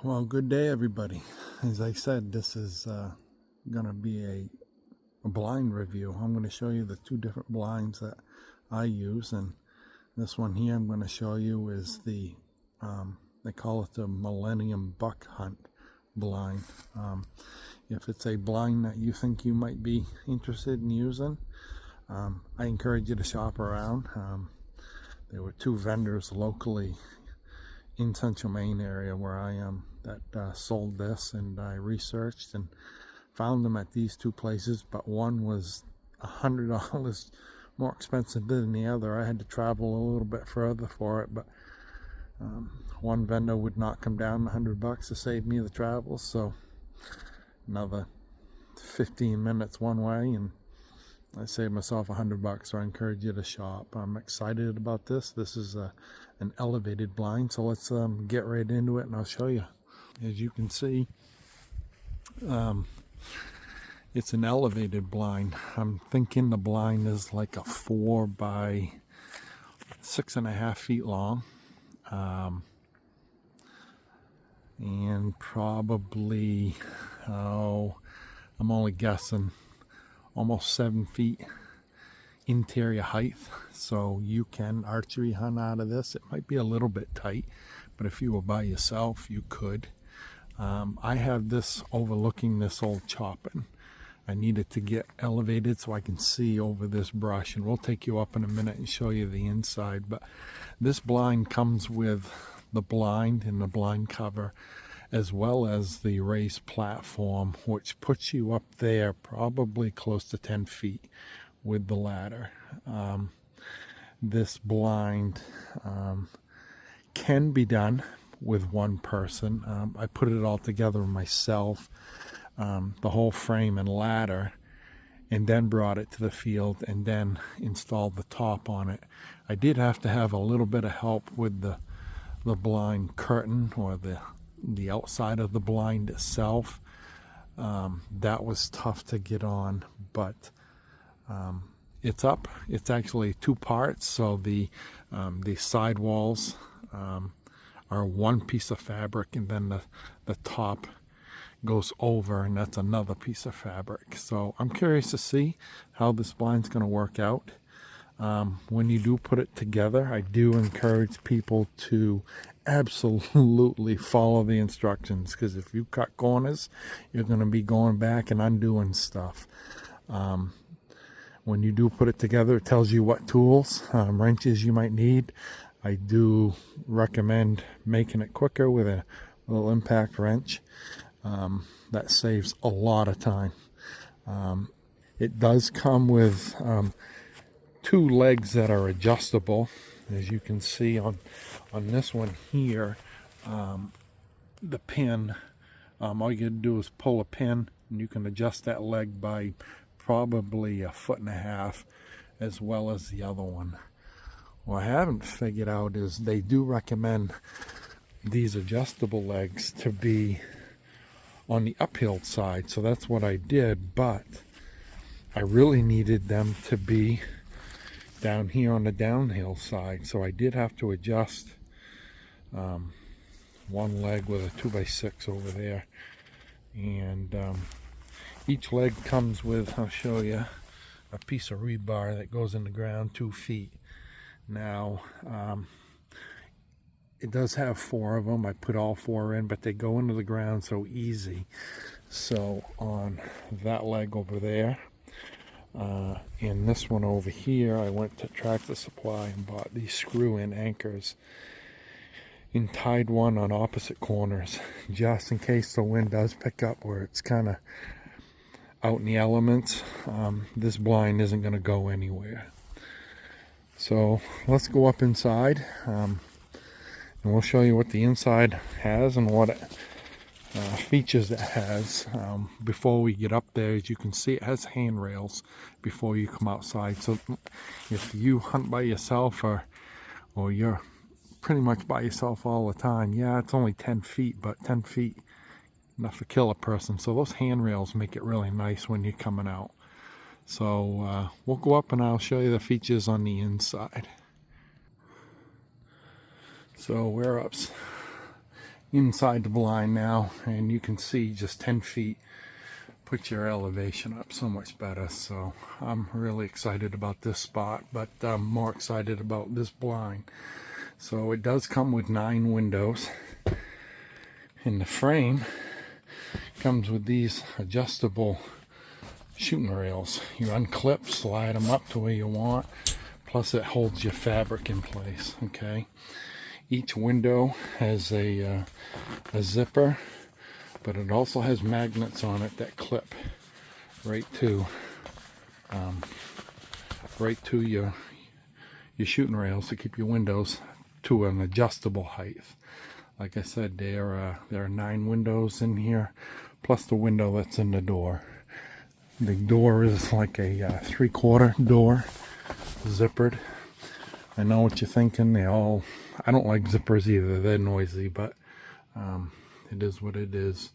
Well, good day, everybody. As I said, this is going to be a blind review. I'm going to show you the two different blinds that I use, and this one here I'm going to show you is the they call it the Millennium Buck Hunt blind. If it's a blind that you think you might be interested in using, I encourage you to shop around. There were two vendors locally in Central Maine area where I am that sold this, and I researched and found them at these two places, but one was $100 more expensive than the other. I had to travel a little bit further for it, but one vendor would not come down $100 to save me the travel, so another 15 minutes one way, and I saved myself $100. So I encourage you to shop. I'm excited about this. This is an elevated blind, so let's get right into it and I'll show you. As you can see, it's an elevated blind. I'm thinking the blind is like a 4 by 6.5 feet long, and probably, I'm only guessing, almost 7 feet interior height, so you can archery hunt out of this. It might be a little bit tight, but if you were by yourself, you could. I have this overlooking this old chopping. I needed to get elevated so I can see over this brush, and we'll take you up in a minute and show you the inside. But this blind comes with the blind and the blind cover, as well as the raised platform, which puts you up there probably close to 10 feet with the ladder. This blind can be done with one person. I put it all together myself, the whole frame and ladder, and then brought it to the field and then installed the top on it. I did have to have a little bit of help with the blind curtain, or the outside of the blind itself. That was tough to get on, but it's up. It's actually two parts, so the side walls are one piece of fabric, and then the top goes over, and that's another piece of fabric. So I'm curious to see how this blind's going to work out. When you do put it together, I do encourage people to absolutely follow the instructions, because if you cut corners, you're going to be going back and undoing stuff. When you do put it together, it tells you what tools, wrenches you might need. I do recommend making it quicker with a little impact wrench. That saves a lot of time. It does come with two legs that are adjustable. As you can see on this one here, the pin, all you gotta do is pull a pin, and you can adjust that leg by probably 1.5 feet, as well as the other one. What I haven't figured out is they do recommend these adjustable legs to be on the uphill side, so that's what I did, but I really needed them to be down here on the downhill side, so I did have to adjust one leg with a 2x6 over there, and each leg comes with, I'll show you, a piece of rebar that goes in the ground 2 feet. Now, it does have 4 of them. I put all 4 in, but they go into the ground so easy. So on that leg over there, and this one over here, I went to Tractor Supply and bought these screw-in anchors and tied one on opposite corners, just in case the wind does pick up where it's kind of out in the elements. This blind isn't going to go anywhere. So let's go up inside, and we'll show you what the inside has and what features it has. Before we get up there, as you can see, it has handrails before you come outside. So if you hunt by yourself, or you're pretty much by yourself all the time, yeah, it's only 10 feet, but 10 feet enough to kill a person. So those handrails make it really nice when you're coming out. So we'll go up and I'll show you the features on the inside. So we're up inside the blind now, and you can see just 10 feet put your elevation up so much better. So I'm really excited about this spot, but I'm more excited about this blind. So it does come with 9 windows, and the frame comes with these adjustable shooting rails. You unclip, slide them up to where you want, plus it holds your fabric in place. Okay, each window has a zipper, but it also has magnets on it that clip right to your shooting rails to keep your windows to an adjustable height. Like I said, there are 9 windows in here, plus the window that's in the door. The door is like a 3/4 door, zippered. I know what you're thinking. I don't like zippers either. They're noisy, but it is what it is.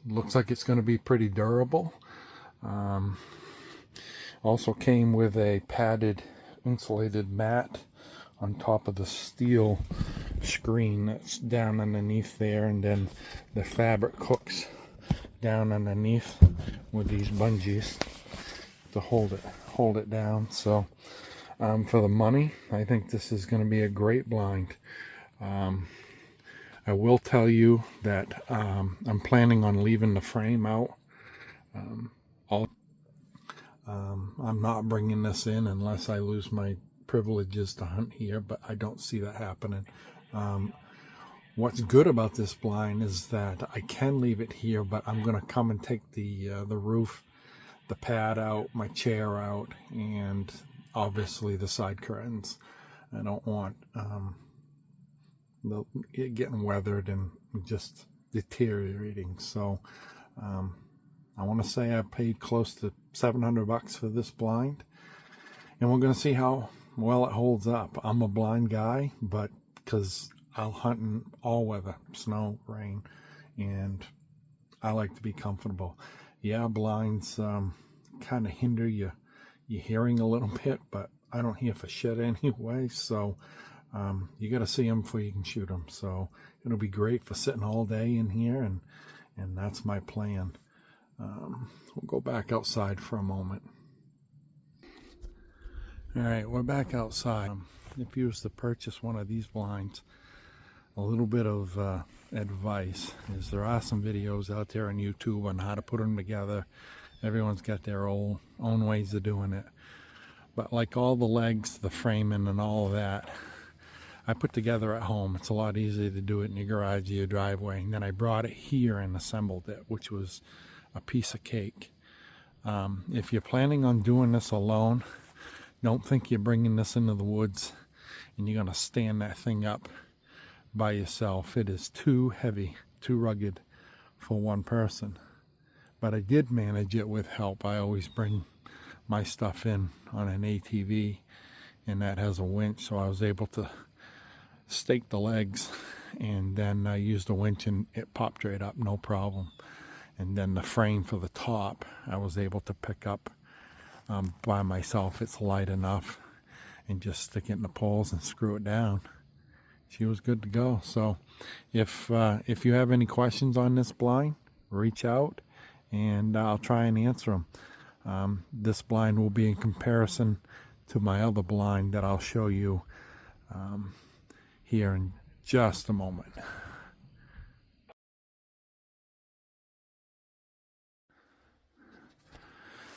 Looks like it's going to be pretty durable. Also came with a padded insulated mat on top of the steel screen that's down underneath there, and then the fabric hooks down underneath with these bungees to hold it down. So for the money, I think this is going to be a great blind. I will tell you that I'm planning on leaving the frame out. I'm not bringing this in unless I lose my privileges to hunt here, but I don't see that happening. What's good about this blind is that I can leave it here, but I'm going to come and take the roof, the pad out, my chair out, and obviously the side curtains. I don't want it getting weathered and just deteriorating. So I want to say I paid close to $700 for this blind, and we're going to see how well it holds up. I'm a blind guy, but because I'll hunt in all weather, snow, rain, and I like to be comfortable. Yeah, blinds kind of hinder your hearing a little bit, but I don't hear for shit anyway, so you got to see them before you can shoot them. So it'll be great for sitting all day in here, and that's my plan. We'll go back outside for a moment. All right, we're back outside. If you was to purchase one of these blinds, a little bit of advice is there are some videos out there on YouTube on how to put them together. Everyone's got their own ways of doing it. But like all the legs, the framing and all of that, I put together at home. It's a lot easier to do it in your garage or your driveway. And then I brought it here and assembled it, which was a piece of cake. If you're planning on doing this alone, don't think you're bringing this into the woods and you're going to stand that thing up by yourself. It is too heavy, too rugged for one person. But I did manage it with help. I always bring my stuff in on an ATV, and that has a winch, so I was able to stake the legs, and then I used the winch and it popped right up, no problem. And then the frame for the top, I was able to pick up by myself. It's light enough, and just stick it in the poles and screw it down. She was good to go. So if you have any questions on this blind, reach out and I'll try and answer them. This blind will be in comparison to my other blind that I'll show you here in just a moment.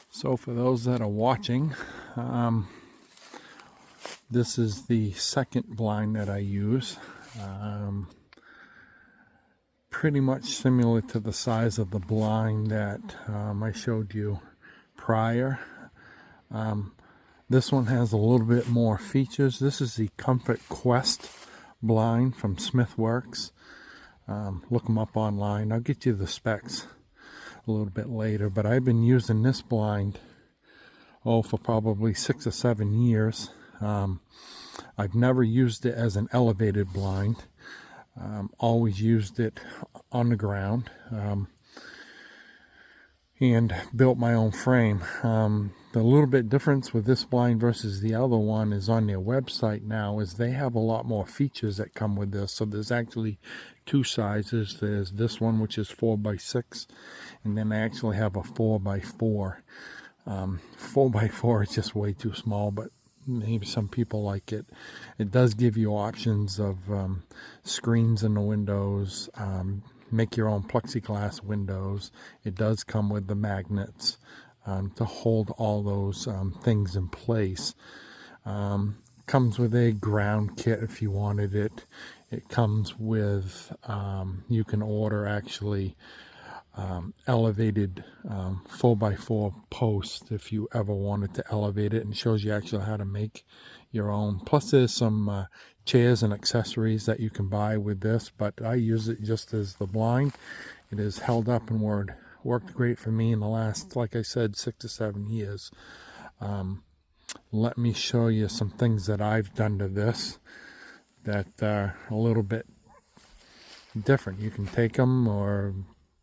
So for those that are watching, this is the second blind that I use. Pretty much similar to the size of the blind that I showed you prior. This one has a little bit more features. This is the Comfort Quest blind from Smithworks. Look them up online. I'll get you the specs a little bit later, but I've been using this blind for probably 6 or 7 years. I've never used it as an elevated blind. , always used it on the ground. and built my own frame. The little bit difference with this blind versus the other one is on their website now is they have a lot more features that come with this. So there's actually two sizes. There's this one, which is 4x6, and then I actually have a 4x4. 4x4 is just way too small, but maybe some people like it. It does give you options of screens in the windows, make your own plexiglass windows. It does come with the magnets to hold all those things in place. Comes with a ground kit if you wanted it. It comes with, you can order actually elevated 4x4 posts if you ever wanted to elevate it, and shows you actually how to make your own. Plus there's some chairs and accessories that you can buy with this, but I use it just as the blind. It has held up and worked great for me in the last, like I said, 6 to 7 years. Let me show you some things that I've done to this that are a little bit different. You can take them or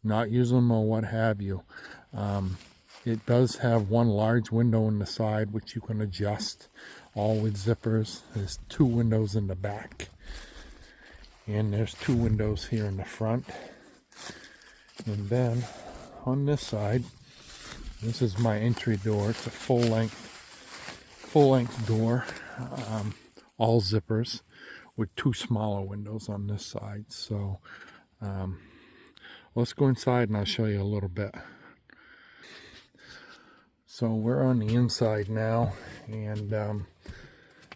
not use them or what have you. It does have one large window in the side which you can adjust, all with zippers. There's 2 windows in the back, and there's 2 windows here in the front. And then on this side, this is my entry door. It's a full-length door, all zippers, with 2 smaller windows on this side. So let's go inside and I'll show you a little bit. So we're on the inside now, and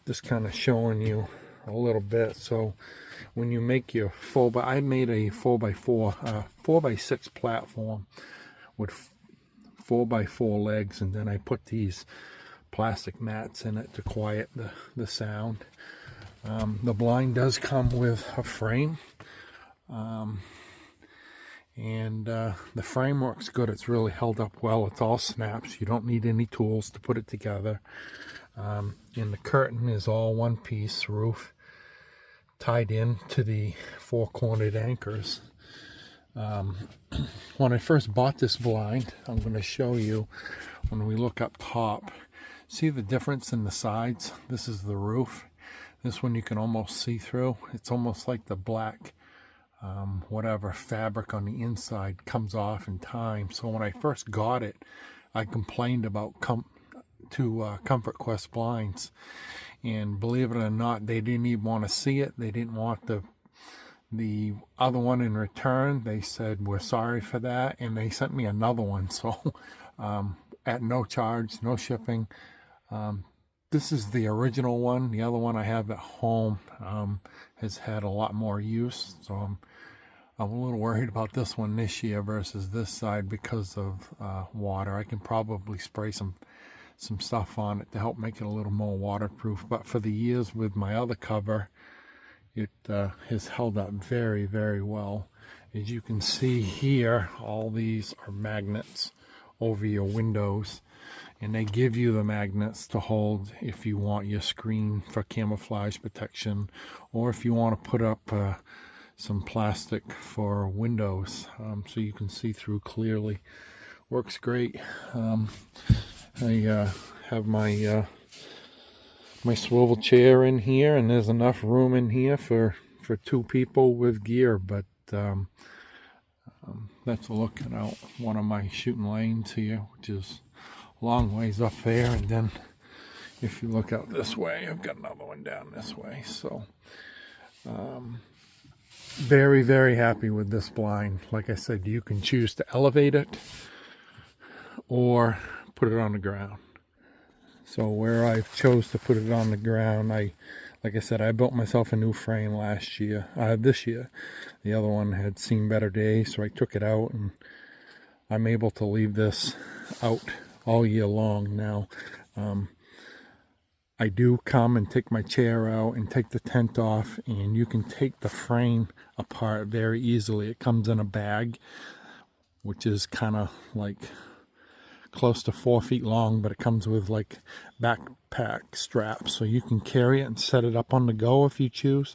just kind of showing you a little bit. So when you make your I made a 4x4, 4x6 platform with 4x4 legs, and then I put these plastic mats in it to quiet the sound. The blind does come with a frame, and the frame works good. It's really held up well. It's all snaps. You don't need any tools to put it together. And the curtain is all one piece roof tied in to the 4-cornered anchors. When I first bought this blind, I'm going to show you when we look up top. See the difference in the sides? This is the roof. This one you can almost see through. It's almost like the black whatever fabric on the inside comes off in time. So when I first got it, I complained about Comfort Quest blinds, and believe it or not, they didn't even want to see it. They didn't want the other one in return. They said, we're sorry for that, and they sent me another one. So at no charge, no shipping. This is the original one. The other one I have at home has had a lot more use, so I'm a little worried about this one this year versus this side because of water. I can probably spray some stuff on it to help make it a little more waterproof, but for the years with my other cover, it has held up very, very well. As you can see here, all these are magnets over your windows, and they give you the magnets to hold if you want your screen for camouflage protection, or if you want to put up some plastic for windows so you can see through clearly. Works great. I have my my swivel chair in here, and there's enough room in here for 2 people with gear, but that's looking out one of my shooting lanes here, which is a long ways up there, and then if you look out this way, I've got another one down this way. So very, very happy with this blind. Like I said, you can choose to elevate it or put it on the ground. So where I chose to put it on the ground, like I said, I built myself a new frame last year, this year. The other one had seen better days, so I took it out, and I'm able to leave this out all year long now. I do come and take my chair out and take the tent off, and you can take the frame apart very easily. It comes in a bag, which is kind of like close to 4 feet long, but it comes with like backpack straps, so you can carry it and set it up on the go if you choose.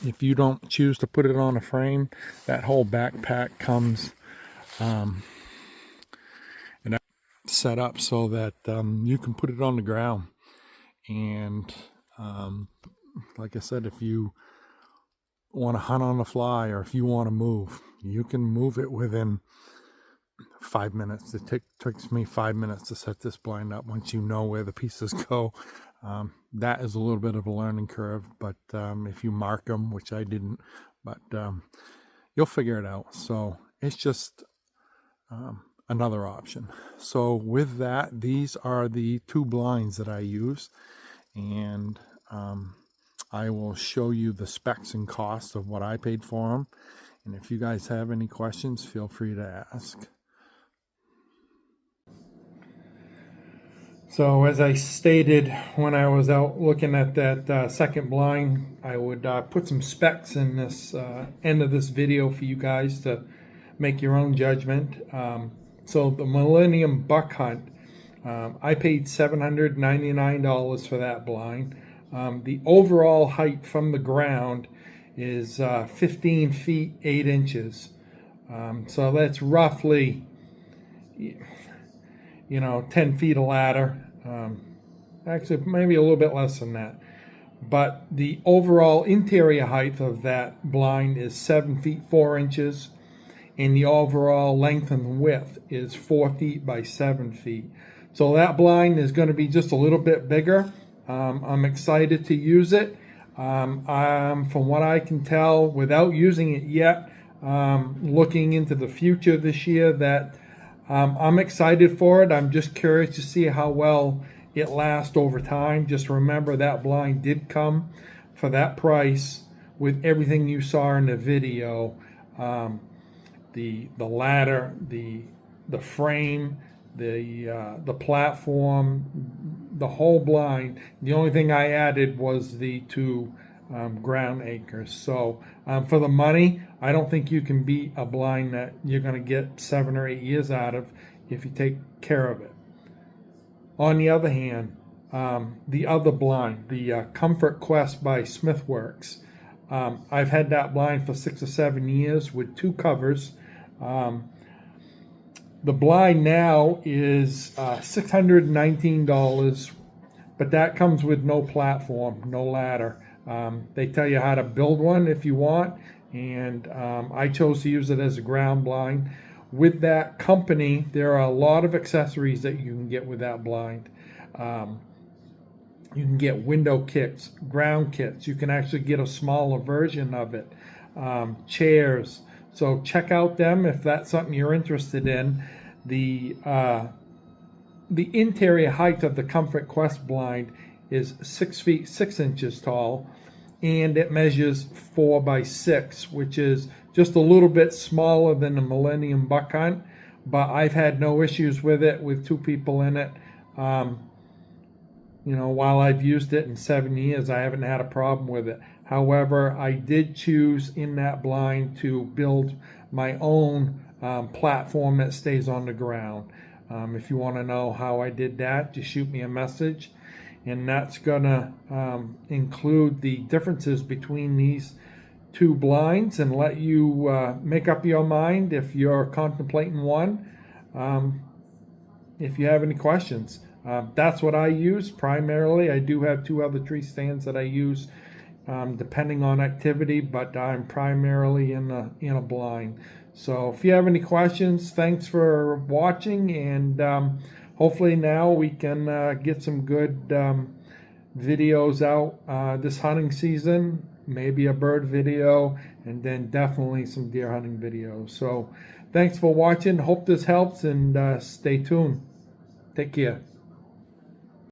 If you don't choose to put it on a frame, that whole backpack comes set up so that you can put it on the ground. And like I said, if you want to hunt on the fly, or if you want to move, you can move it within 5 minutes. It takes me 5 minutes to set this blind up once you know where the pieces go. That is a little bit of a learning curve, but if you mark them, which I didn't, but you'll figure it out. So it's just another option. So with that, these are the 2 blinds that I use, and I will show you the specs and costs of what I paid for them. And if you guys have any questions, feel free to ask. So as I stated when I was out looking at that second blind, I would put some specs in this end of this video for you guys to make your own judgment. So the Millennium Buck Hunt, I paid $799 for that blind. The overall height from the ground is 15 feet 8 inches. So that's roughly, 10 feet of ladder. Actually, maybe a little bit less than that. But the overall interior height of that blind is 7 feet 4 inches. And the overall length and width is 4 feet by 7 feet. So that blind is going to be just a little bit bigger. I'm excited to use it. From what I can tell, without using it yet, looking into the future this year, that I'm excited for it. I'm just curious to see how well it lasts over time. Just remember that blind did come for that price with everything you saw in the video. The ladder, the frame, the platform, the whole blind. The only thing I added was the 2 ground anchors. So for the money, I don't think you can beat a blind that you're going to get 7 or 8 years out of if you take care of it. On the other hand, the other blind, the Comfort Quest by Smithworks, I've had that blind for 6 or 7 years with 2 covers. The blind now is $619, but that comes with no platform, no ladder. They tell you how to build one if you want, and I chose to use it as a ground blind. With that company, there are a lot of accessories that you can get with that blind. You can get window kits, ground kits. You can actually get a smaller version of it, chairs. So check out them if that's something you're interested in. The interior height of the Comfort Quest blind is 6 feet 6 inches tall, and it measures 4 by 6, which is just a little bit smaller than the Millennium Buck Hunt, but I've had no issues with it with 2 people in it. While I've used it in 7 years, I haven't had a problem with it. However, I did choose in that blind to build my own platform that stays on the ground. If you want to know how I did that, just shoot me a message. And that's going to include the differences between these 2 blinds and let you make up your mind if you're contemplating one. If you have any questions. That's what I use primarily. I do have 2 other tree stands that I use depending on activity, but I'm primarily in a blind. So if you have any questions, thanks for watching, and hopefully now we can get some good videos out this hunting season, maybe a bird video, and then definitely some deer hunting videos. So thanks for watching. Hope this helps, and stay tuned. Take care.